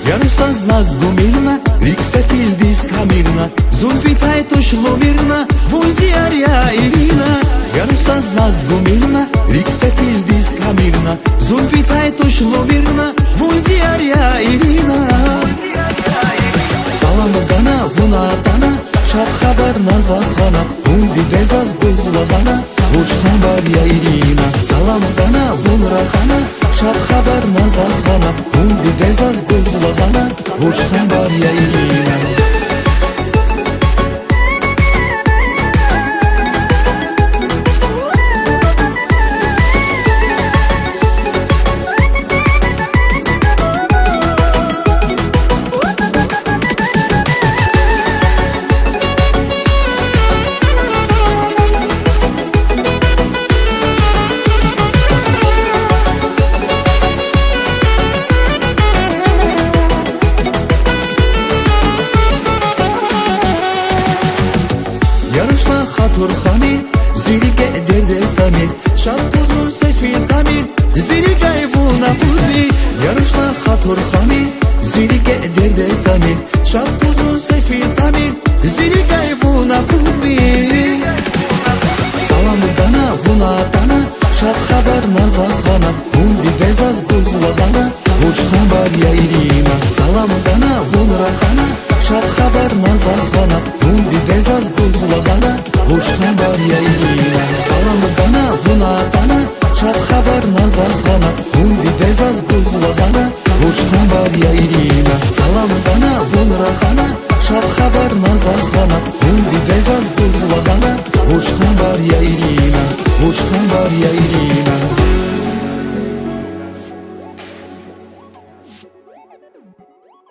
Ярусаз нас гумирна, рикса фильдис тамирна, зульфитай тушло мирна, вузиария ирина. Ярусаз нас гумирна, рикса фильдис тамирна, зульфитай тушло мирна, вузиария ирина. Салам гана вунатана, шар хабар назазгана, унди дезаз гузлагана, уч хабария ирина. Салам гана вунрахана, шар хабар назазгана, унди дезаз гузлагана, уч хабария ирина. Yarışla hatur hamir, zirike derde tamir, şat uzun sefi tamir, zirike evuna kurbi. Yarışla hatur hamir, zirike derde tamir, şat uzun sefi tamir, zirike evuna kurbi. Salam dana vuna dana, şat haber nazazgana, undi dezaz guzlagana, uç haber ya irina. Salam dana vunrahana, şat haber nazazgana, undi dezaz guzlagana, uç haber ya irina. Salam dana vuna dana, şat haber nazazgana, undi dezaz guzlagana, uç haber ya irina. Salam dana vunrahana, şat haber nazazgana, undi dezaz guzlagana, uç haber ya irina, uç haber ya irina.